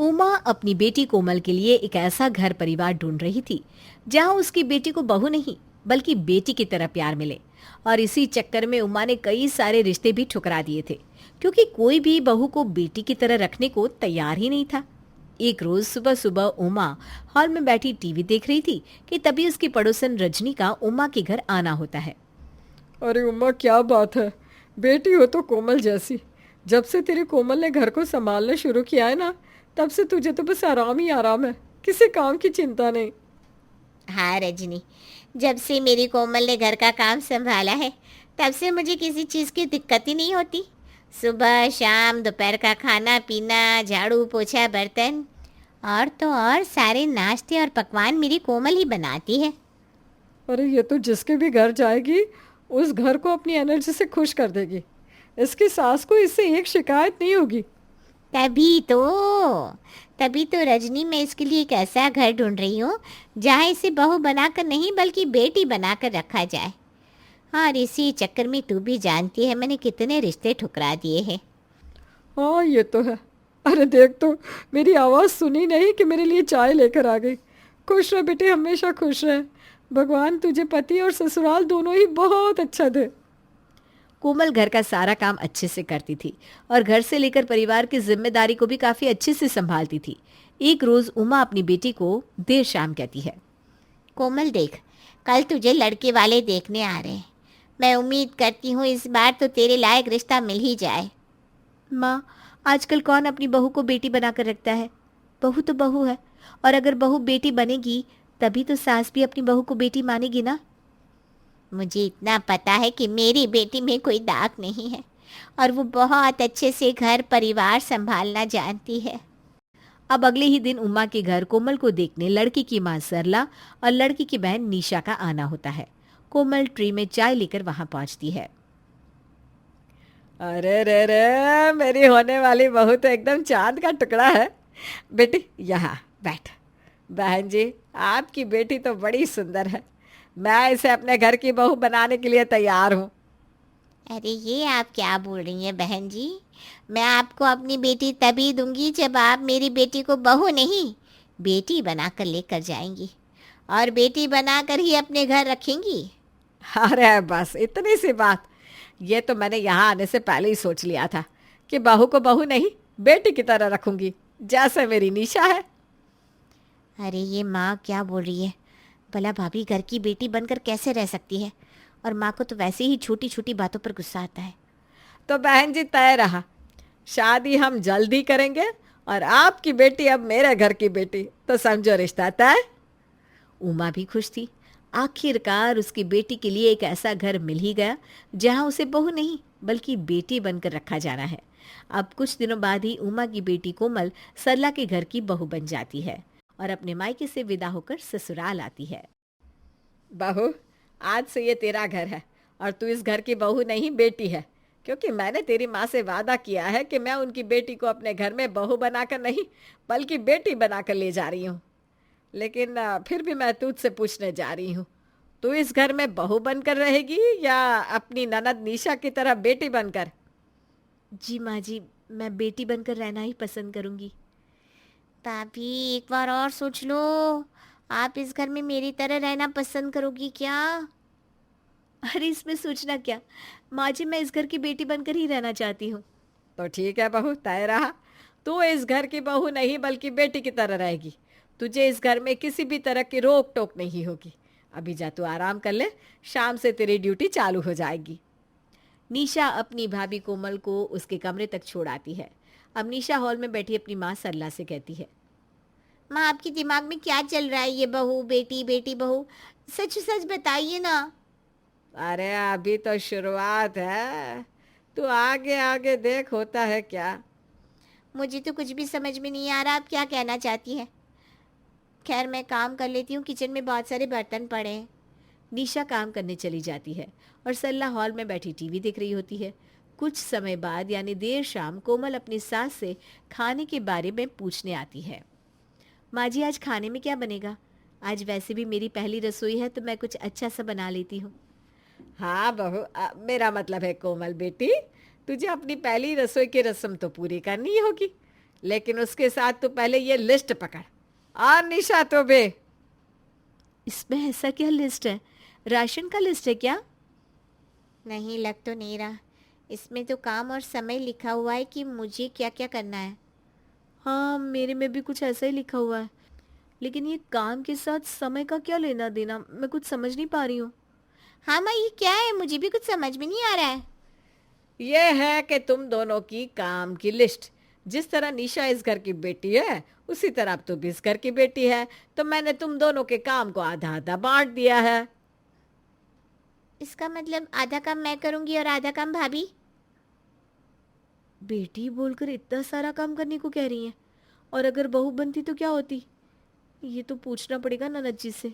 उमा अपनी बेटी कोमल के लिए एक ऐसा घर परिवार ढूंढ रही थी जहां उसकी बेटी को बहू नहीं बल्कि बेटी की तरह प्यार मिले। और इसी चक्कर में उमा ने कई सारे रिश्ते भी ठुकरा दिए थे, क्योंकि कोई भी बहू को बेटी की तरह रखने को तैयार ही नहीं था। एक रोज सुबह सुबह उमा हॉल में बैठी टीवी देख रही थी कि तभी उसकी पड़ोसन रजनी का उमा के घर आना होता है। अरे उम्मा, क्या बात है। बेटी हो तो कोमल जैसी। जब से तेरी कोमल ने घर को संभालना शुरू किया है ना, तब से तुझे तो बस आराम ही आराम है, किसी काम की चिंता नहीं। हाँ रजनी, जब से मेरी कोमल ने घर का काम संभाला है तब से मुझे किसी चीज़ की दिक्कत ही नहीं होती। सुबह शाम दोपहर का खाना पीना, झाड़ू पोछा बर्तन और तो और सारे नाश्ते और पकवान मेरी कोमल ही बनाती है। अरे ये तो जिसके भी घर जाएगी उस घर को अपनी एनर्जी से खुश कर देगी। इसकी सास को इससे एक शिकायत नहीं होगी। तभी तो तभी तो रजनी, मैं इसके लिए एक ऐसा घर ढूंढ रही हूँ जहाँ इसे बहू बनाकर नहीं बल्कि बेटी बनाकर रखा जाए। और इसी चक्कर में तू भी जानती है मैंने कितने रिश्ते ठुकरा दिए हैं। हाँ ये तो है। अरे देख तो, मेरी आवाज़ सुनी नहीं कि मेरे लिए चाय लेकर आ गई। खुश रह बेटी, हमेशा खुश रह। भगवान तुझे पति और ससुराल दोनों ही बहुत अच्छा दे। कोमल घर का सारा काम अच्छे से करती थी और घर से लेकर परिवार की जिम्मेदारी को भी काफी अच्छे से संभालती थी। एक रोज उमा अपनी बेटी को देर शाम कहती है, कोमल देख, कल तुझे लड़के वाले देखने आ रहे हैं। मैं उम्मीद करती हूँ इस बार तो तेरे लायक रिश्ता मिल ही जाए। माँ, आजकल कौन अपनी बहू को बेटी बनाकर रखता है? बहू तो बहू है, और अगर बहू बेटी बनेगी तभी तो सास भी अपनी बहू को बेटी मानेगी ना। मुझे इतना पता है कि मेरी बेटी में कोई दाग नहीं है और वो बहुत अच्छे से घर परिवार संभालना जानती है। अब अगले ही दिन उमा के घर कोमल को देखने लड़की की मां सरला और लड़की की बहन निशा का आना होता है। कोमल ट्री में चाय लेकर वहां पहुंचती है। अरे रे रे, मेरी होने वाली बहू तो एकदम चांद का टुकड़ा है। बेटी यहाँ बैठ। बहन जी, आपकी बेटी तो बड़ी सुंदर है। मैं इसे अपने घर की बहू बनाने के लिए तैयार हूँ। अरे ये आप क्या बोल रही हैं बहन जी? मैं आपको अपनी बेटी तभी दूंगी जब आप मेरी बेटी को बहू नहीं बेटी बनाकर लेकर जाएंगी और बेटी बनाकर ही अपने घर रखेंगी। अरे बस इतनी सी बात। ये तो मैंने यहाँ आने से पहले ही सोच लिया था कि बहू को बहू नहीं बेटी की तरह रखूंगी, जैसे मेरी निशा है। अरे ये माँ क्या बोल रही है? भला भाभी घर की बेटी बनकर कैसे रह सकती है? और माँ को तो वैसे ही छोटी छोटी बातों पर गुस्सा आता है। तो बहन जी तय रहा, शादी हम जल्दी करेंगे और आपकी बेटी अब मेरे घर की बेटी, तो समझो रिश्ता तय। उमा भी खुश थी। आखिरकार उसकी बेटी के लिए एक ऐसा घर मिल ही गया जहां उसे बहू नहीं बल्कि बेटी बनकर रखा जाना है। अब कुछ दिनों बाद ही उमा की बेटी कोमल सरला के घर की बहू बन जाती है और अपने मायके से विदा होकर ससुराल आती है। बहू, आज से ये तेरा घर है और तू इस घर की बहू नहीं बेटी है, क्योंकि मैंने तेरी माँ से वादा किया है कि मैं उनकी बेटी को अपने घर में बहू बनाकर नहीं बल्कि बेटी बनाकर ले जा रही हूँ। लेकिन फिर भी मैं तुझसे पूछने जा रही हूँ, तू इस घर में बहू बनकर रहेगी या अपनी ननद निशा की तरह बेटी बनकर? जी माँ जी, मैं बेटी बनकर रहना ही पसंद करूंगी। भाभी एक बार और सोच लो, आप इस घर में मेरी तरह रहना पसंद करोगी क्या? अरे इसमें सोचना क्या माँ जी, मैं इस घर की बेटी बनकर ही रहना चाहती हूँ। तो ठीक है बहू, तय रहा। तू इस घर की बहू नहीं बल्कि बेटी की तरह रहेगी। तुझे इस घर में किसी भी तरह की रोक टोक नहीं होगी। अभी जा तू आराम कर ले, शाम से तेरी ड्यूटी चालू हो जाएगी। निशा अपनी भाभी कोमल को उसके कमरे तक छोड़ आती है। अब निशा हॉल में बैठी अपनी माँ सरला से कहती है, माँ आपके दिमाग में क्या चल रहा है? ये बहू बेटी बेटी बहू, सच सच बताइए ना। अरे अभी तो शुरुआत है, तू आगे आगे देख होता है क्या। मुझे तो कुछ भी समझ में नहीं आ रहा आप क्या कहना चाहती हैं। खैर मैं काम कर लेती हूँ, किचन में बहुत सारे बर्तन पड़े हैं। निशा काम करने चली जाती है और सरला हॉल में बैठी टीवी देख रही होती है। कुछ समय बाद यानी देर शाम कोमल अपनी सास से खाने के बारे में पूछने आती है। माँ जी, आज खाने में क्या बनेगा? आज वैसे भी मेरी पहली रसोई है तो मैं कुछ अच्छा सा बना लेती हूँ। हाँ बहू, मेरा मतलब है कोमल बेटी, तुझे अपनी पहली रसोई की रस्म तो पूरी करनी ही होगी। लेकिन उसके साथ तू पहले ये लिस्ट पकड़। और निशा तो बे। इसमें ऐसा क्या लिस्ट है? राशन का लिस्ट है क्या? नहीं, लग तो नहीं रहा। इसमें तो काम और समय लिखा हुआ है कि मुझे क्या क्या करना है। हाँ, मेरे में भी कुछ ऐसा ही लिखा हुआ है, लेकिन ये काम के साथ समय का क्या लेना देना, मैं कुछ समझ नहीं पा रही हूँ। हाँ माँ, ये क्या है? मुझे भी कुछ समझ में नहीं आ रहा है। ये है कि तुम दोनों की काम की लिस्ट। जिस तरह निशा इस घर की बेटी है, उसी तरह अब तू भी इस घर की बेटी है, तो मैंने तुम दोनों के काम को आधा आधा बांट दिया है। इसका मतलब आधा काम मैं करूंगी और आधा काम भाभी? बेटी बोलकर इतना सारा काम करने को कह रही है, और अगर बहू बनती तो क्या होती? ये तो पूछना पड़ेगा ननद जी से।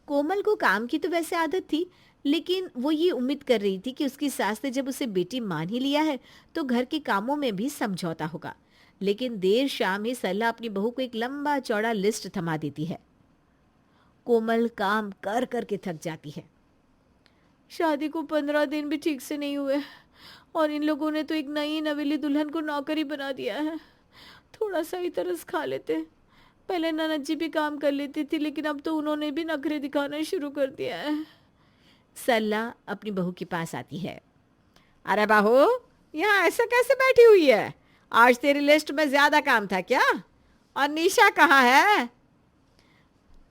कोमल को काम की तो वैसे आदत थी, लेकिन वो ये उम्मीद कर रही थी कि उसकी सास ने जब उसे बेटी मान ही लिया है तो घर के कामों में भी समझौता होगा। लेकिन देर शाम ही सरला अपनी बहू को एक लंबा चौड़ा लिस्ट थमा देती है। कोमल काम कर कर के थक जाती है। शादी को 15 दिन भी ठीक से नहीं हुए और इन लोगों ने तो एक नई नवेली दुल्हन को नौकरी बना दिया है। थोड़ा सा ही तरस खा लेते। पहले ननद जी भी काम कर लेती थी, लेकिन अब तो उन्होंने भी नखरे दिखाना शुरू कर दिया है। सरला अपनी बहू के पास आती है। अरे बहू, यहाँ ऐसे कैसे बैठी हुई है? आज तेरी लिस्ट में ज्यादा काम था क्या? और निशा कहाँ है?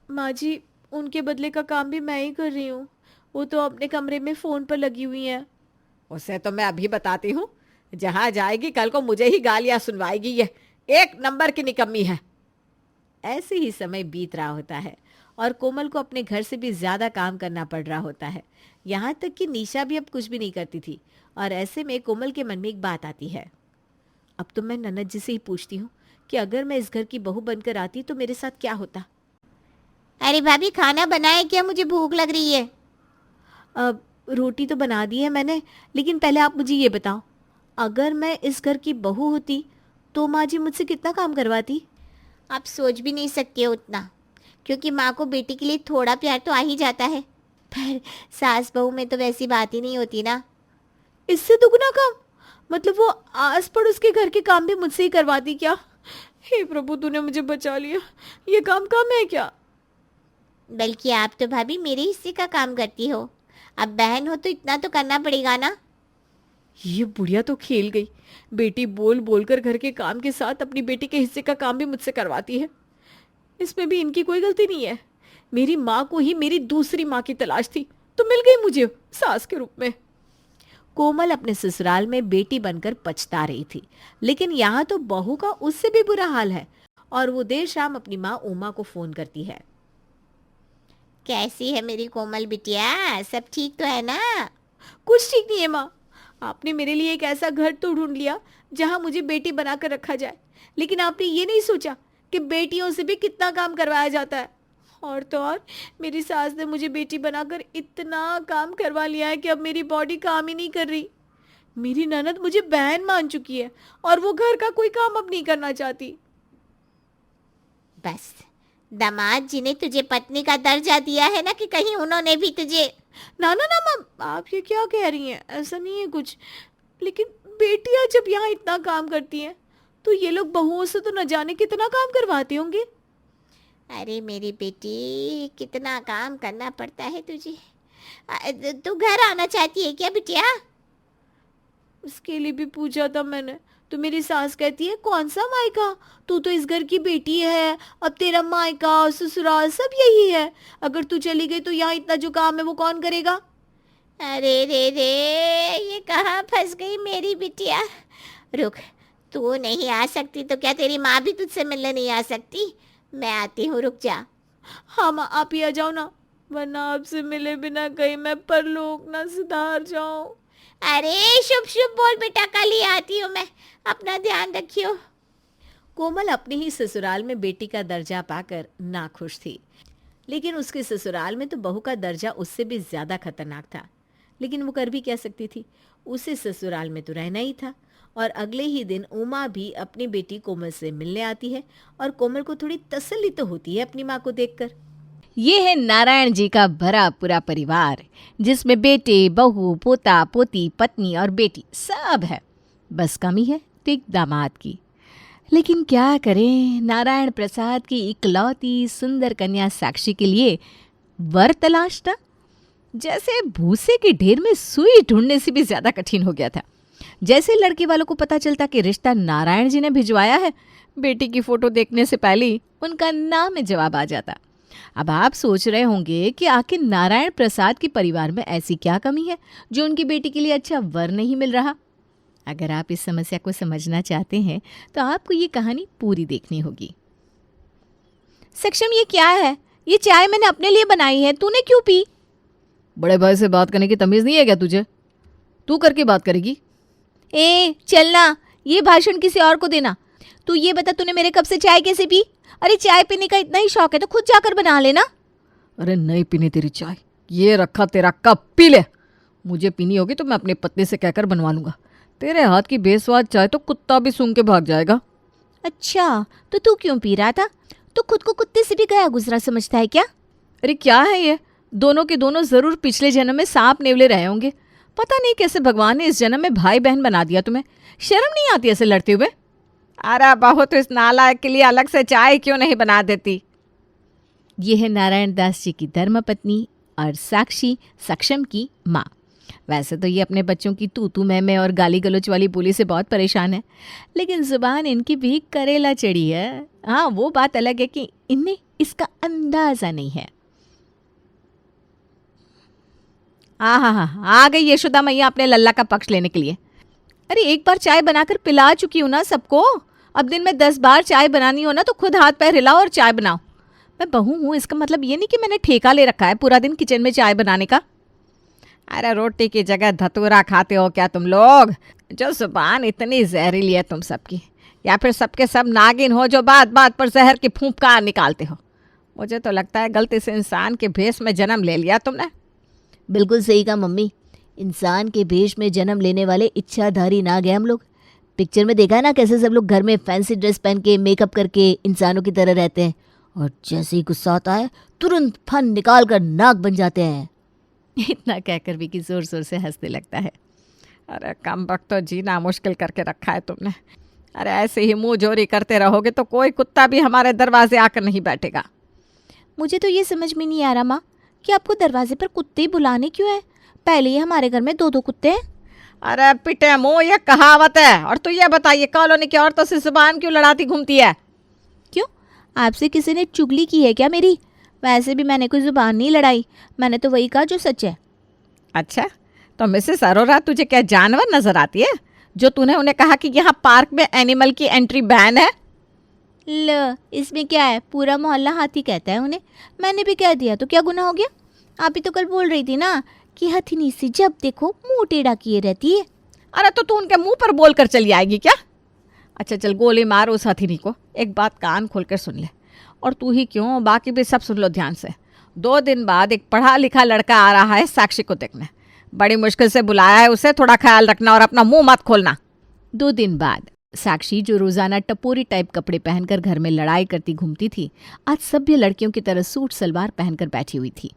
माँ जी, उनके बदले का काम भी मैं ही कर रही हूँ। वो तो अपने कमरे में फ़ोन पर लगी हुई हैं। उसे तो मैं अभी बताती हूँ। जहाँ जाएगी कल को मुझे ही गालियाँ सुनवाएगी। ये एक नंबर की निकम्मी है। ऐसे ही समय बीत रहा होता है और कोमल को अपने घर से भी ज़्यादा काम करना पड़ रहा होता है। यहाँ तक कि निशा भी अब कुछ भी नहीं करती थी, और ऐसे में कोमल के मन में एक बात आती है। अब तो मैं ननद जी से ही पूछती हूँ कि अगर मैं इस घर की बहू बनकर आती तो मेरे साथ क्या होता। अरे भाभी, खाना बनाए क्या? मुझे भूख लग रही है। अब रोटी तो बना दी है मैंने, लेकिन पहले आप मुझे ये बताओ, अगर मैं इस घर की बहू होती तो माँ जी मुझसे कितना काम करवाती? आप सोच भी नहीं सकते हो उतना, क्योंकि माँ को बेटी के लिए थोड़ा प्यार तो आ ही जाता है। पर सास बहू में तो वैसी बात ही नहीं होती ना। इससे दुगना काम? मतलब वो आस पड़ोस के घर के काम भी मुझसे ही करवाती क्या? हे प्रभु, तूने मुझे बचा लिया। ये काम कम है क्या? बल्कि आप तो भाभी मेरे हिस्से का काम करती हो। अब बहन हो तो इतना तो करना पड़ेगा ना। ये बुढ़िया तो खेल गई। बेटी बोल बोलकर घर के काम के साथ अपनी बेटी के हिस्से का काम भी मुझसे करवाती है। इसमें भी इनकी कोई गलती नहीं है। मेरी माँ को ही मेरी दूसरी माँ की तलाश थी, तो मिल गई मुझे सास के रूप में। कोमल अपने ससुराल में बेटी बनकर पछता रही थी, लेकिन यहाँ तो बहू का उससे भी बुरा हाल है, और वो देर शाम अपनी माँ उमा को फोन करती है। कैसी है मेरी कोमल बिटिया? सब ठीक तो है ना? कुछ ठीक नहीं है माँ। आपने मेरे लिए एक ऐसा घर तो ढूंढ लिया जहाँ मुझे बेटी बनाकर रखा जाए, लेकिन आपने ये नहीं सोचा कि बेटियों से भी कितना काम करवाया जाता है। और तो और मेरी सास ने मुझे बेटी बनाकर इतना काम करवा लिया है कि अब मेरी बॉडी काम ही नहीं कर रही। मेरी ननद मुझे बहन मान चुकी है और वो घर का कोई काम अब नहीं करना चाहती। बस, दामाद जी ने तुझे पत्नी का दर्जा दिया है ना, कि कहीं उन्होंने भी तुझे। ना ना ना माँ, आप ये क्या कह रही हैं? ऐसा नहीं है कुछ। लेकिन बेटियां जब यहाँ इतना काम करती हैं तो ये लोग बहुओं से तो न जाने कितना काम करवाते होंगे। अरे मेरी बेटी, कितना काम करना पड़ता है तुझे। तू घर आना चाहती है क्या बिटिया? उसके लिए भी पूछा था मैंने, तो मेरी सास कहती है कौन सा मायका, तू तो इस घर की बेटी है, अब तेरा मायका ससुराल सब यही है। अगर तू चली गई तो यहाँ इतना जो काम है वो कौन करेगा? अरे रे रे, ये कहाँ फंस गई मेरी बिटिया। रुक, तू नहीं आ सकती तो क्या तेरी माँ भी तुझसे मिलने नहीं आ सकती? मैं आती हूँ, रुक जा। हाँ माँ, आप ही आ जाओ ना, वरना आपसे मिले बिना कहीं मैं परलोक ना सुधार जाऊं। अरे शुभ शुभ बोल बेटा, कल ही आती हूँ मैं। अपना ध्यान रखियो। कोमल अपने ही ससुराल में बेटी का दर्जा पाकर नाखुश थी, लेकिन उसके ससुराल में तो बहू का दर्जा उससे भी ज्यादा खतरनाक था। लेकिन वो कर भी क्या सकती थी, उसे ससुराल में तो रहना ही था। और अगले ही दिन उमा भी अपनी बेटी कोमल से मिलने आती है, और कोमल को थोड़ी तसल्ली तो होती है अपनी माँ को देखकर। ये है नारायण जी का भरा पूरा परिवार, जिसमें बेटे, बहू, पोता, पोती, पत्नी और बेटी सब है। बस कमी है तो एक दामाद की। लेकिन क्या करें, नारायण प्रसाद की इकलौती सुंदर कन्या साक्षी के लिए वर तलाशना जैसे भूसे के ढेर में सुई ढूंढने से भी ज्यादा कठिन हो गया था। जैसे लड़के वालों को पता चलता कि रिश्ता नारायण जी ने भिजवाया है, बेटी की फोटो देखने से पहले ही उनका नाम में जवाब आ जाता। अब आप सोच रहे होंगे कि आखिर नारायण प्रसाद के परिवार में ऐसी क्या कमी है जो उनकी बेटी के लिए अच्छा वर नहीं मिल रहा। अगर आप इस समस्या को समझना चाहते हैं तो आपको ये कहानी पूरी देखनी होगी। सक्षम, ये क्या है? ये चाय मैंने अपने लिए बनाई है, तूने क्यों पी? बड़े भाई से बात करने की तमीज नहीं है क्या तुझे? तू करके बात करेगी? ए चलना, ये भाषण किसी और को देना। तू ये बता, तूने मेरे कप से चाय कैसे पी? अरे चाय पीने का इतना ही शौक है तो खुद जाकर बना लेना। अरे नहीं पीनी तेरी चाय, ये रखा तेरा कप, पी ले। मुझे पीनी होगी तो मैं अपनी पत्नी से कहकर बनवा लूंगा। तेरे हाथ की बेस्वाद चाय तो कुत्ता भी सूंघ के भाग जाएगा। अच्छा, तो तू क्यों पी रहा था? तू खुद को कुत्ते से भी गया गुजरा समझता है क्या? अरे क्या है ये, दोनों के दोनों जरूर पिछले जन्म में सांप नेवले रहे होंगे। पता नहीं कैसे भगवान ने इस जन्म में भाई बहन बना दिया। तुम्हें शर्म नहीं आती ऐसे लड़ते हुए? अरे बहू, तो इस नालायक के लिए अलग से चाय क्यों नहीं बना देती? ये है नारायण दास जी की धर्मपत्नी और साक्षी सक्षम की माँ। वैसे तो ये अपने बच्चों की तू मैं और गाली गलोच वाली बोली से बहुत परेशान है, लेकिन जुबान इनकी भी करेला चढ़ी है। हाँ, वो बात अलग है कि इन्हें इसका अंदाजा नहीं है। हाँ, आ गई यशोदा मैया अपने लल्ला का पक्ष लेने के लिए। अरे एक बार चाय बनाकर पिला चुकी हूँ ना सबको। अब दिन में 10 बार चाय बनानी हो ना तो खुद हाथ पैर हिलाओ और चाय बनाओ। मैं बहू हूँ, इसका मतलब ये नहीं कि मैंने ठेका ले रखा है पूरा दिन किचन में चाय बनाने का। अरे रोटी की जगह धतूरा खाते हो क्या तुम लोग? जो जुबान इतनी जहरीली है तुम सबकी, या फिर सबके सब नागिन हो जो बात बात पर जहर की फूंफकार निकालते हो? मुझे तो लगता है गलती से इंसान के भेष में जन्म ले लिया तुमने। बिल्कुल सही कहा मम्मी, इंसान के भेष में जन्म लेने वाले इच्छाधारी नाग हैं हम लोग। पिक्चर में देखा है ना कैसे सब लोग घर में फैंसी ड्रेस पहन के मेकअप करके इंसानों की तरह रहते हैं, और जैसे ही गुस्सा आता है तुरंत फन निकाल कर नाग बन जाते हैं। इतना कहकर भी कि जोर जोर से हंसने लगता है। अरे कम वक्त तो जीना मुश्किल करके रखा है तुमने। अरे ऐसे ही मुंह जोरी करते रहोगे तो कोई कुत्ता भी हमारे दरवाजे आकर नहीं बैठेगा। मुझे तो ये समझ में नहीं आ रहा माँ कि आपको दरवाजे पर कुत्ते बुलाने क्यों है? पहले ही हमारे घर में 2-2 कुत्ते हैं। अरे पिटे मुंह, ये कहावत है। और तू ये बताइए, कॉलोनी की औरतों से जुबान क्यों लड़ाती घूमती है? क्यों, आपसे किसी ने चुगली की है क्या मेरी? वैसे भी मैंने कोई जुबान नहीं लड़ाई, मैंने तो वही कहा जो सच है। अच्छा, तो मिसेस अरोरा तुझे क्या जानवर नजर आती है जो तूने उन्हें कहा कि यहाँ पार्क में एनिमल की एंट्री बैन है? ल, इसमें क्या है, पूरा मोहल्ला हाथी कहता है उन्हें। मैंने भी कह दिया तो क्या गुनाह हो गया? आप ही तो कल बोल रही थी ना कि हथिनी से जब देखो मुंह टेढ़ा किए रहती है। अरे तो तू उनके मुंह पर बोल कर चली आएगी क्या? अच्छा चल गोली मार उस हथिनी को। एक बात कान खोल कर सुन ले, और तू ही क्यों, बाकी भी सब सुन लो ध्यान से। 2 दिन बाद एक पढ़ा लिखा लड़का आ रहा है साक्षी को देखने। बड़ी मुश्किल से बुलाया है उसे, थोड़ा ख्याल रखना और अपना मुंह मत खोलना। 2 दिन बाद साक्षी, जो रोजाना टपोरी टाइप कपड़े पहनकर घर में लड़ाई करती घूमती थी, आज सभ्य लड़कियों की तरह सूट सलवार पहनकर बैठी हुई थी।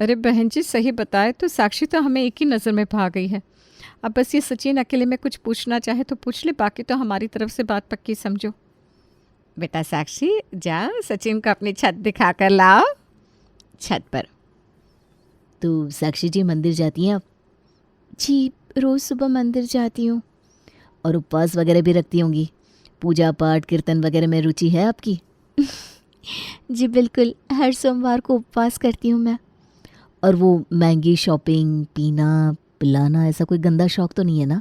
अरे बहन जी, सही बताए तो साक्षी तो हमें एक ही नज़र में भा गई है। अब बस ये सचिन अकेले में कुछ पूछना चाहे तो पूछ ले, बाकी तो हमारी तरफ से बात पक्की समझो। बेटा साक्षी, जाओ सचिन को अपनी छत दिखा कर लाओ। छत पर। तो साक्षी जी मंदिर जाती हैं आप? जी, रोज सुबह मंदिर जाती हूँ। और उपवास वगैरह भी रखती होंगी? पूजा पाठ कीर्तन वगैरह में रुचि है आपकी? जी बिल्कुल, हर सोमवार को उपवास करती हूँ मैं। और वो महंगी शॉपिंग, पीना पिलाना, ऐसा कोई गंदा शौक तो नहीं है ना?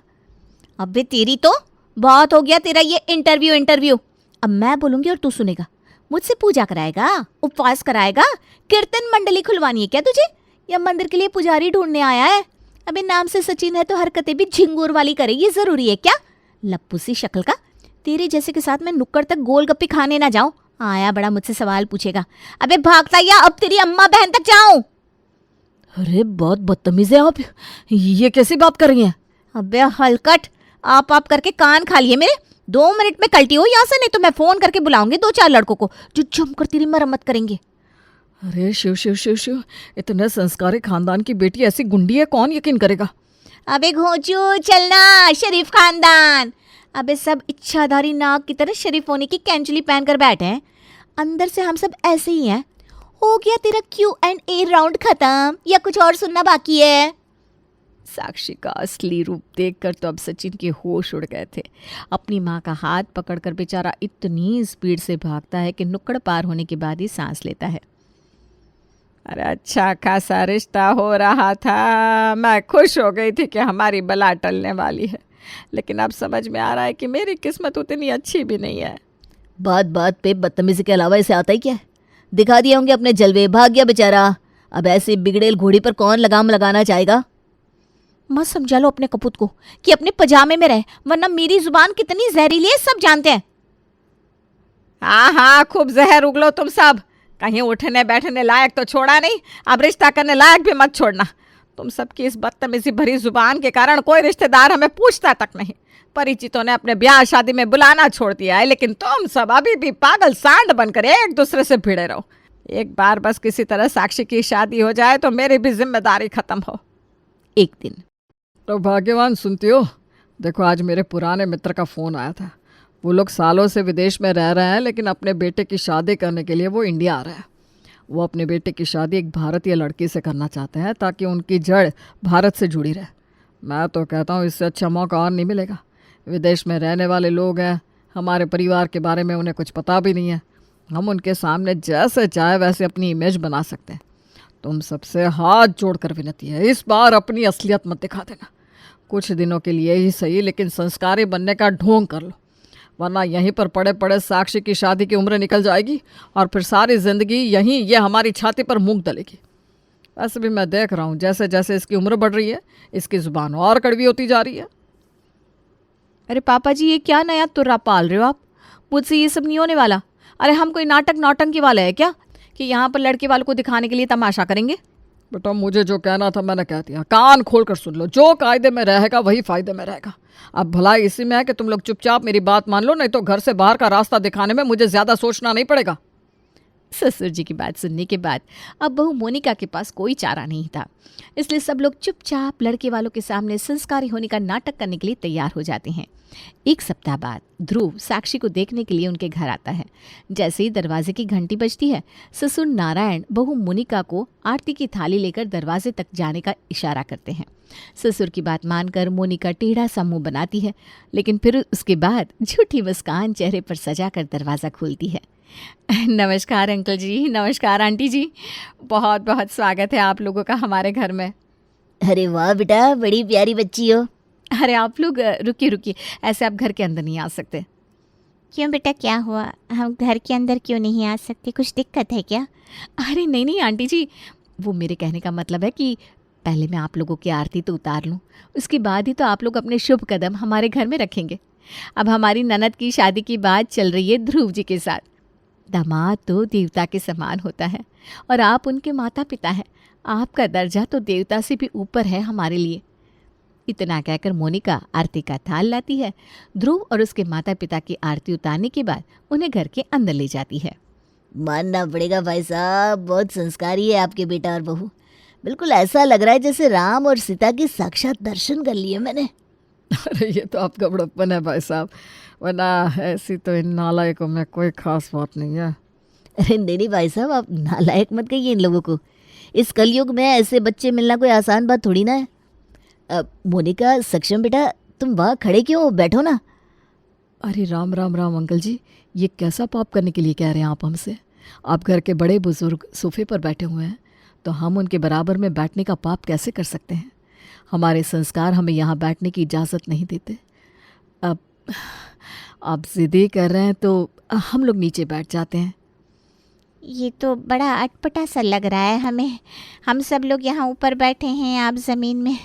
अबे तेरी तो बहुत हो गया तेरा ये इंटरव्यू। अब मैं बोलूँगी और तू सुनेगा। मुझसे पूजा कराएगा, उपवास कराएगा, कीर्तन मंडली खुलवानी है क्या तुझे, या मंदिर के लिए पुजारी ढूंढने आया है? अबे नाम से सचिन है तो हरकतें भी झिंगूर वाली करे, ये जरूरी है क्या? लप्पू सी शक्ल का, तेरे जैसे के साथ मैं नुक्कड़ तक गोलगप्पे खाने ना जाऊं। आया बड़ा मुझसे सवाल पूछेगा। अबे भागता या अब तेरी अम्मा बहन तक जाऊं? अरे बहुत बदतमीज है आप, ये कैसी बात कर रही हैं? अबे हलकट, आप करके कान खा लिए मेरे। 2 मिनट में कल्टी हो यहाँ से, नहीं तो मैं फोन करके बुलाऊंगी 2-4 लड़कों को जो जमकर तेरी मरम्मत करेंगे। अरे शिव शिव शिव शिव, इतने संस्कारी खानदान की बेटी ऐसी गुंडी है, कौन यकीन करेगा? अबे घोंचू चलना, शरीफ खानदान। अबे सब इच्छाधारी नाग की तरह शरीफ होने की कैंचुली पहनकर बैठे हैं, अंदर से हम सब ऐसे ही हैं। हो गया तेरा Q&A राउंड खत्म या कुछ और सुनना बाकी है? साक्षी का असली रूप देखकर तो अब सचिन के होश उड़ गए थे। अपनी माँ का हाथ पकड़कर बेचारा इतनी स्पीड से भागता है कि नुक्कड़ पार होने के बाद ही सांस लेता है। अरे अच्छा खासा रिश्ता हो रहा था, मैं खुश हो गई थी कि हमारी बला टलने वाली है, लेकिन अब समझ में आ रहा है कि मेरी किस्मत उतनी अच्छी भी नहीं है। बात बात पे बदतमीजी के अलावा इसे आता ही क्या है? दिखा दिए होंगे अपने जलवे, भाग गया बेचारा। अब ऐसे बिगड़ेल घोड़ी पर कौन लगाम लगाना चाहेगा? मत समझा लो अपने कपूत को कि अपने पजामे में रहे, वरना मेरी जुबान कितनी जहरीली है सब जानते हैं। हाँ हाँ, खूब जहर उगलो तुम सब। कहीं उठने बैठने लायक तो छोड़ा नहीं, अब रिश्ता करने लायक भी मत छोड़ना। तुम सबकी इस बदतमीजी भरी जुबान के कारण कोई रिश्तेदार हमें पूछता तक नहीं। परिचितों ने अपने ब्याह शादी में बुलाना छोड़ दिया है, लेकिन तुम सब अभी भी पागल सांड बनकर एक दूसरे से भिड़े रहो। एक बार बस किसी तरह साक्षी की शादी हो जाए तो मेरी भी जिम्मेदारी खत्म हो। एक दिन तो भाग्यवान सुनती हो, देखो आज मेरे पुराने मित्र का फ़ोन आया था। वो लोग सालों से विदेश में रह रहे हैं, लेकिन अपने बेटे की शादी करने के लिए वो इंडिया आ रहे हैं। वो अपने बेटे की शादी एक भारतीय लड़की से करना चाहते हैं ताकि उनकी जड़ भारत से जुड़ी रहे। मैं तो कहता हूँ इससे अच्छा मौका और नहीं मिलेगा। विदेश में रहने वाले लोग हैं, हमारे परिवार के बारे में उन्हें कुछ पता भी नहीं है। हम उनके सामने जैसे चाहे वैसे अपनी इमेज बना सकते हैं। तुम सबसे हाथ जोड़कर विनती है, इस बार अपनी असलियत मत दिखा देना। कुछ दिनों के लिए ही सही, लेकिन संस्कारी बनने का ढोंग कर लो, वरना यहीं पर पड़े पड़े साक्षी की शादी की उम्र निकल जाएगी और फिर सारी ज़िंदगी यहीं ये हमारी छाती पर मूंग दलेगी। वैसे भी मैं देख रहा हूँ जैसे जैसे इसकी उम्र बढ़ रही है, इसकी ज़ुबान और कड़वी होती जा रही है। अरे पापा जी, ये क्या नया तुर्रा पाल रहे हो आप? मुझसे ये सब नहीं होने वाला। अरे हम कोई नाटक नौटंकी वाले हैं क्या कि यहाँ पर लड़के वालों को दिखाने के लिए तमाशा करेंगे? बेटा मुझे जो कहना था मैंने कह दिया, कान खोल कर सुन लो। जो कायदे में रहेगा वही फायदे में रहेगा। अब भलाई इसी में है कि तुम लोग चुपचाप मेरी बात मान लो, नहीं तो घर से बाहर का रास्ता दिखाने में मुझे ज़्यादा सोचना नहीं पड़ेगा। ससुर जी की बात सुनने के बाद अब बहू मोनिका के पास कोई चारा नहीं था, इसलिए सब लोग चुपचाप लड़के वालों के सामने संस्कारी होने का नाटक करने के लिए तैयार हो जाते हैं। एक सप्ताह बाद ध्रुव साक्षी को देखने के लिए उनके घर आता है। जैसे ही दरवाजे की घंटी बजती है, ससुर नारायण बहू मोनिका को आरती की थाली लेकर दरवाजे तक जाने का इशारा करते हैं। ससुर की बात मानकर मोनिका टेढ़ा सा मुंह बनाती है, लेकिन फिर उसके बाद झूठी मुस्कान चेहरे पर सजाकर दरवाज़ा खोलती है। नमस्कार अंकल जी, नमस्कार आंटी जी, बहुत बहुत स्वागत है आप लोगों का हमारे घर में। अरे वाह बेटा, बड़ी प्यारी बच्ची हो। अरे आप लोग रुकिए रुकिए, ऐसे आप घर के अंदर नहीं आ सकते। क्यों बेटा, क्या हुआ? हम घर के अंदर क्यों नहीं आ सकते? कुछ दिक्कत है क्या? अरे नहीं नहीं आंटी जी, वो मेरे कहने का मतलब है कि पहले मैं आप लोगों की आरती तो उतार लूँ, उसके बाद ही तो आप लोग अपने शुभ कदम हमारे घर में रखेंगे। अब हमारी ननद की शादी की बात चल रही है ध्रुव जी के साथ। दामाद तो देवता के समान होता है और आप उनके माता पिता हैं। आपका दर्जा तो देवता से भी ऊपर है हमारे लिए। इतना कहकर मोनिका आरती का थाल लाती है। ध्रुव और उसके माता पिता की आरती उतारने के बाद उन्हें घर के अंदर ले जाती है। मानना पड़ेगा भाई साहब, बहुत संस्कारी है आपके बेटा और बहू। बिल्कुल ऐसा लग रहा है जैसे राम और सीता के साक्षात दर्शन कर लिए मैंने। अरे ये तो आपका बड़प्पन है भाई साहब, वरना ऐसी तो इन नालायकों में कोई खास बात नहीं है। अरे नहीं भाई साहब, आप नालायक मत कहिए इन लोगों को। इस कलयुग में ऐसे बच्चे मिलना कोई आसान बात थोड़ी ना है। मोनिका, सक्षम बेटा, तुम वहाँ खड़े क्यों, बैठो ना। अरे राम राम राम अंकल जी, ये कैसा पाप करने के लिए कह रहे हैं आप हमसे? आप घर के बड़े बुजुर्ग सोफे पर बैठे हुए हैं, तो हम उनके बराबर में बैठने का पाप कैसे कर सकते हैं? हमारे संस्कार हमें यहाँ बैठने की इजाज़त नहीं देते। अब आप ज़िद्दी कर रहे हैं तो हम लोग नीचे बैठ जाते हैं। ये तो बड़ा अटपटा सा लग रहा है हमें। हम सब लोग यहाँ ऊपर बैठे हैं, आप ज़मीन में।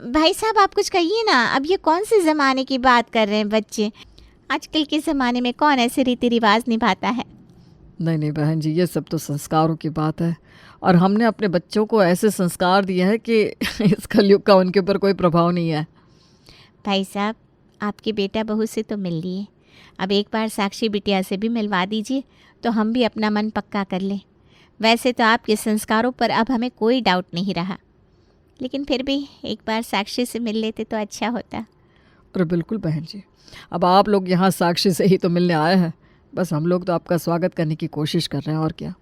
भाई साहब आप कुछ कहिए ना, अब ये कौन से ज़माने की बात कर रहे हैं बच्चे? आजकल के ज़माने में कौन ऐसे रीति रिवाज निभाता है? नहीं नहीं बहन जी, ये सब तो संस्कारों की बात है और हमने अपने बच्चों को ऐसे संस्कार दिए हैं कि इस कलयुग का उनके ऊपर कोई प्रभाव नहीं है। भाई साहब आपके बेटा बहू से तो मिल लिए, अब एक बार साक्षी बिटिया से भी मिलवा दीजिए तो हम भी अपना मन पक्का कर लें। वैसे तो आपके संस्कारों पर अब हमें कोई डाउट नहीं रहा, लेकिन फिर भी एक बार साक्षी से मिल लेते तो अच्छा होता। अरे बिल्कुल बहन जी, अब आप लोग यहाँ साक्षी से ही तो मिलने आए हैं, बस हम लोग तो आपका स्वागत करने की कोशिश कर रहे हैं, और क्या।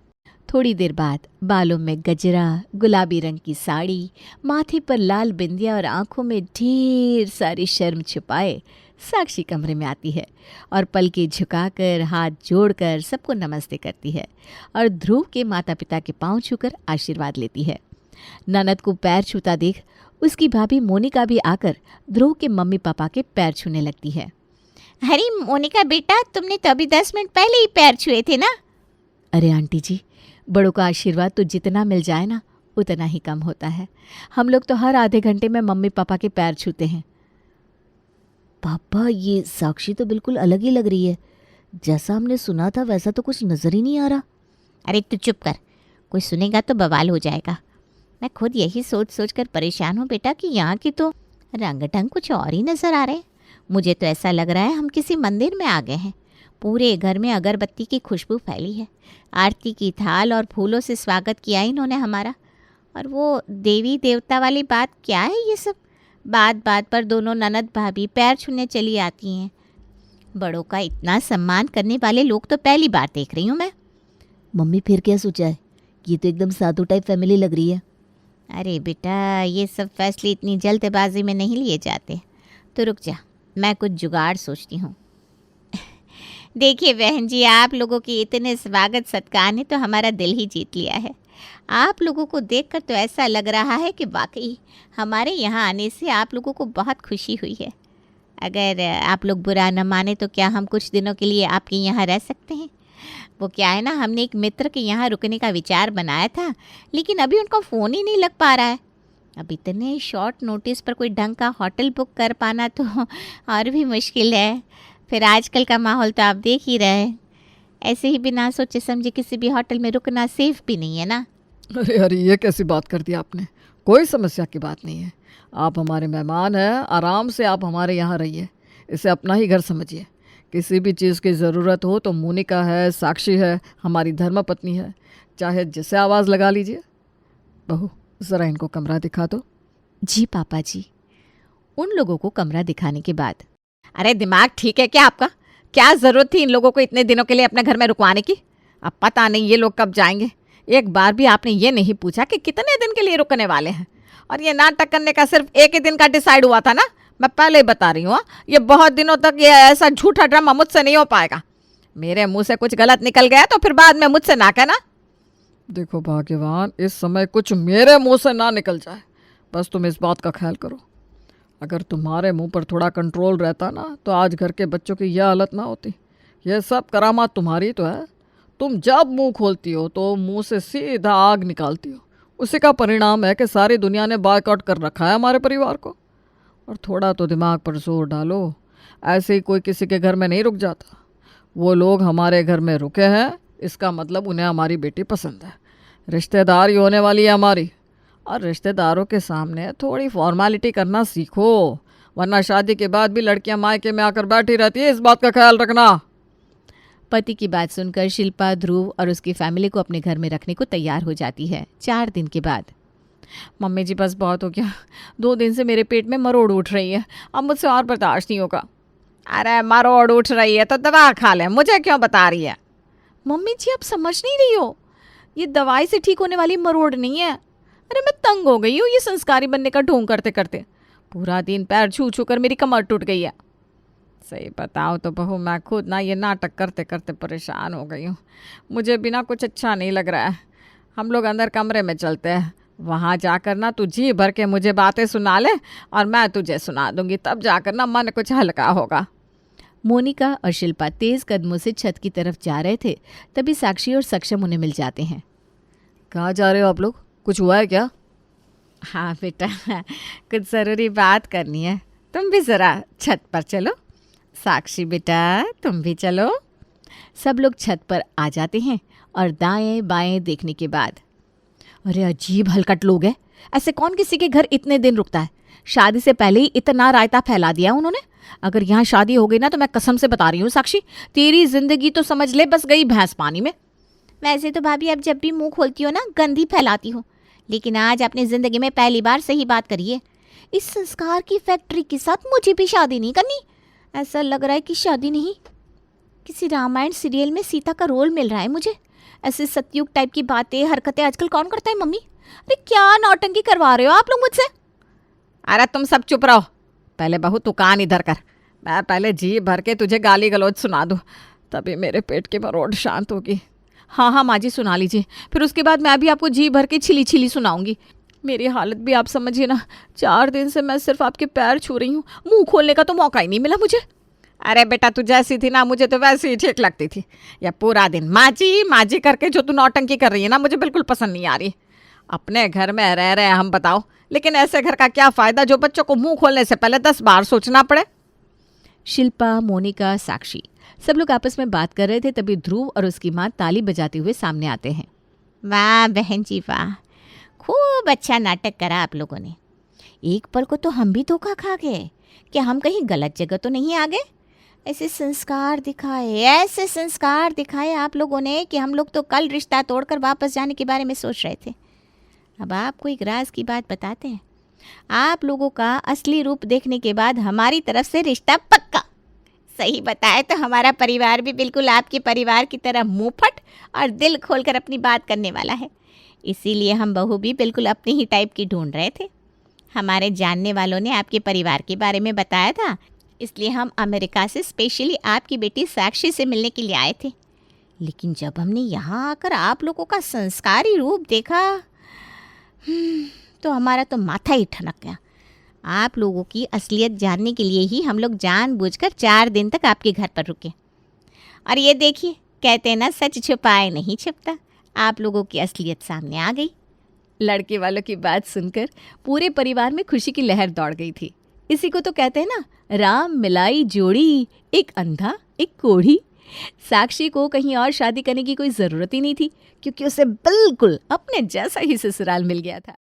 थोड़ी देर बाद बालों में गजरा, गुलाबी रंग की साड़ी, माथे पर लाल बिंदिया और आंखों में ढेर सारी शर्म छुपाए साक्षी कमरे में आती है और पलके झुकाकर हाथ जोड़कर सबको नमस्ते करती है और ध्रुव के माता पिता के पांव छूकर आशीर्वाद लेती है। ननद को पैर छूता देख उसकी भाभी मोनिका भी आकर ध्रुव के मम्मी पापा के पैर छूने लगती है। अरे मोनिका बेटा, तुमने तो अभी 10 मिनट पहले ही पैर छुए थे ना। अरे आंटी जी, बड़ों का आशीर्वाद तो जितना मिल जाए ना उतना ही कम होता है। हम लोग तो हर आधे घंटे में मम्मी पापा के पैर छूते हैं। पापा, ये साक्षी तो बिल्कुल अलग ही लग रही है। जैसा हमने सुना था वैसा तो कुछ नजर ही नहीं आ रहा। अरे तू चुप कर, कोई सुनेगा तो बवाल हो जाएगा। मैं खुद यही सोच सोच कर परेशान हूँ बेटा कि यहाँ की तो रंग ढंग कुछ और ही नज़र आ रहे हैं। मुझे तो ऐसा लग रहा है हम किसी मंदिर में आ गए हैं। पूरे घर में अगरबत्ती की खुशबू फैली है। आरती की थाल और फूलों से स्वागत किया इन्होंने हमारा। और वो देवी देवता वाली बात क्या है ये सब? बात बात पर दोनों ननद भाभी पैर छूने चली आती हैं। बड़ों का इतना सम्मान करने वाले लोग तो पहली बार देख रही हूँ मैं। मम्मी फिर क्या सोचा है? ये तो एकदम साधु टाइप फैमिली लग रही है। अरे बेटा, ये सब फैसले इतनी जल्दबाजी में नहीं लिए जाते। तो रुक जा, मैं कुछ जुगाड़ सोचती हूँ। देखिए बहन जी, आप लोगों के इतने स्वागत सत्कार ने तो हमारा दिल ही जीत लिया है। आप लोगों को देखकर तो ऐसा लग रहा है कि वाकई हमारे यहाँ आने से आप लोगों को बहुत खुशी हुई है। अगर आप लोग बुरा न माने तो क्या हम कुछ दिनों के लिए आपके यहाँ रह सकते हैं? वो क्या है ना, हमने एक मित्र के यहाँ रुकने का विचार बनाया था, लेकिन अभी उनका फ़ोन ही नहीं लग पा रहा है। अब इतने शॉर्ट नोटिस पर कोई ढंग का होटल बुक कर पाना तो और भी मुश्किल है। फिर आजकल का माहौल तो आप देख ही रहे हैं। ऐसे ही बिना सोचे समझे किसी भी होटल में रुकना सेफ भी नहीं है ना। अरे अरे, ये कैसी बात कर दी आपने? कोई समस्या की बात नहीं है। आप हमारे मेहमान हैं, आराम से आप हमारे यहाँ रहिए। इसे अपना ही घर समझिए। किसी भी चीज़ की ज़रूरत हो तो मोनिका है, साक्षी है, हमारी धर्मपत्नी है, चाहे जिसे आवाज़ लगा लीजिए। बहू, ज़रा इनको कमरा दिखा दो। जी पापा जी। उन लोगों को कमरा दिखाने के बाद, अरे दिमाग ठीक है क्या आपका? क्या ज़रूरत थी इन लोगों को इतने दिनों के लिए अपने घर में रुकवाने की? अब पता नहीं ये लोग कब जाएंगे। एक बार भी आपने ये नहीं पूछा कि कितने दिन के लिए रुकने वाले हैं। और ये नाटक करने का सिर्फ एक ही दिन का डिसाइड हुआ था ना। मैं पहले ही बता रही हूँ, ये बहुत दिनों तक ये ऐसा झूठा ड्रामा मुझसे नहीं हो पाएगा। मेरे मुंह से कुछ गलत निकल गया तो फिर बाद में मुझसे ना कहना। देखो भाग्यवान, इस समय कुछ मेरे मुंह से ना निकल जाए, बस तुम इस बात का ख्याल करो। अगर तुम्हारे मुंह पर थोड़ा कंट्रोल रहता ना तो आज घर के बच्चों की यह हालत ना होती। यह सब करामात तुम्हारी तो है। तुम जब मुंह खोलती हो तो मुंह से सीधा आग निकालती हो। उसी का परिणाम है कि सारी दुनिया ने बॉयकॉट कर रखा है हमारे परिवार को। और थोड़ा तो दिमाग पर जोर डालो। ऐसे ही कोई किसी के घर में नहीं रुक जाता। वो लोग हमारे घर में रुके हैं, इसका मतलब उन्हें हमारी बेटी पसंद है। रिश्तेदारी होने वाली है हमारी, और रिश्तेदारों के सामने थोड़ी फॉर्मेलिटी करना सीखो, वरना शादी के बाद भी लड़कियां मायके में आकर बैठी रहती है। इस बात का ख्याल रखना। पति की बात सुनकर शिल्पा ध्रुव और उसकी फैमिली को अपने घर में रखने को तैयार हो जाती है। 4 दिन के बाद, मम्मी जी बस बहुत हो गया। 2 दिन से मेरे पेट में मरोड़ उठ रही है, अब मुझसे और बर्दाश्त नहीं होगा। अरे मरोड़ उठ रही है तो दवा खा ले, मुझे क्यों बता रही है? मम्मी जी आप समझ नहीं रही हो, ये दवाई से ठीक होने वाली मरोड़ नहीं है। अरे मैं तंग हो गई हूँ ये संस्कारी बनने का ढोंग करते करते। पूरा दिन पैर छू छू कर मेरी कमर टूट गई है। सही बताओ तो बहू, मैं खुद ना ये नाटक करते करते परेशान हो गई हूँ। मुझे भी ना कुछ अच्छा नहीं लग रहा है। हम लोग अंदर कमरे में चलते हैं, वहाँ जाकर ना तू जी भर के मुझे बातें सुना ले और मैं तुझे सुना दूंगी, तब जाकर ना मन कुछ हल्का होगा। मोनिका और शिल्पा तेज कदमों से छत की तरफ जा रहे थे, तभी साक्षी और सक्षम उन्हें मिल जाते हैं। कहाँ जा रहे हो आप लोग? कुछ हुआ है क्या? हाँ बेटा, कुछ ज़रूरी बात करनी है, तुम भी ज़रा छत पर चलो। साक्षी बेटा तुम भी चलो। सब लोग छत पर आ जाते हैं और दाएं बाएं देखने के बाद, अरे अजीब हलकट लोग हैं, ऐसे कौन किसी के घर इतने दिन रुकता है? शादी से पहले ही इतना रायता फैला दिया उन्होंने। अगर यहाँ शादी हो गई ना तो मैं कसम से बता रही हूँ साक्षी, तेरी जिंदगी तो समझ ले बस गई भैंस पानी में। वैसे तो भाभी अब जब भी मुंह खोलती हो ना गंदी फैलाती हो, लेकिन आज अपनी ज़िंदगी में पहली बार सही बात करिए। इस संस्कार की फैक्ट्री के साथ मुझे भी शादी नहीं करनी। ऐसा लग रहा है कि शादी नहीं, किसी रामायण सीरियल में सीता का रोल मिल रहा है मुझे। ऐसे सतयुग टाइप की बातें हरकतें आजकल कौन करता है मम्मी? अरे क्या नौटंकी करवा रहे हो आप लोग मुझसे? अरे तुम सब चुप रहो। पहले बहू तू कान इधर कर, मैं पहले जी भर के तुझे गाली गलौज सुना दूँ, तभी मेरे पेट की मरोड़ शांत होगी। हाँ हाँ माँ जी सुना लीजिए, फिर उसके बाद मैं भी आपको जी भर के छिली छिली सुनाऊंगी। मेरी हालत भी आप समझिए ना, 4 दिन से मैं सिर्फ आपके पैर छू रही हूँ, मुंह खोलने का तो मौका ही नहीं मिला मुझे। अरे बेटा तू जैसी थी ना मुझे तो वैसी ही ठीक लगती थी। या पूरा दिन माँ जी करके जो तू नौटंकी कर रही है ना, मुझे बिल्कुल पसंद नहीं आ रही। अपने घर में रह रहे हम बताओ, लेकिन ऐसे घर का क्या फ़ायदा जो बच्चों को मुंह खोलने से पहले 10 बार सोचना पड़े। शिल्पा, मोनिका, साक्षी सब लोग आपस में बात कर रहे थे, तभी ध्रुव और उसकी माँ ताली बजाते हुए सामने आते हैं। वाह बहन जी वाह, खूब अच्छा नाटक करा आप लोगों ने। एक पल को तो हम भी धोखा खा गए कि हम कहीं गलत जगह तो नहीं आ गए। ऐसे संस्कार दिखाए आप लोगों ने कि हम लोग तो कल रिश्ता तोड़कर वापस जाने के बारे में सोच रहे थे। अब आपको एक राज की बात बताते हैं। आप लोगों का असली रूप देखने के बाद हमारी तरफ से रिश्ता पक्का। सही बताए तो हमारा परिवार भी बिल्कुल आपके परिवार की तरह मुंहफट और दिल खोलकर अपनी बात करने वाला है। इसीलिए हम बहू भी बिल्कुल अपनी ही टाइप की ढूंढ रहे थे। हमारे जानने वालों ने आपके परिवार के बारे में बताया था, इसलिए हम अमेरिका से स्पेशली आपकी बेटी साक्षी से मिलने के लिए आए थे। लेकिन जब हमने यहाँ आकर आप लोगों का संस्कारी रूप देखा तो हमारा तो माथा ही ठनक गया। आप लोगों की असलियत जानने के लिए ही हम लोग जानबूझकर 4 दिन तक आपके घर पर रुके। और ये देखिए, कहते हैं ना सच छुपाए नहीं छिपता, आप लोगों की असलियत सामने आ गई। लड़के वालों की बात सुनकर पूरे परिवार में खुशी की लहर दौड़ गई थी। इसी को तो कहते हैं ना, राम मिलाई जोड़ी, एक अंधा एक कोढ़ी। साक्षी को कहीं और शादी करने की कोई ज़रूरत ही नहीं थी, क्योंकि उसे बिल्कुल अपने जैसा ही ससुराल मिल गया था।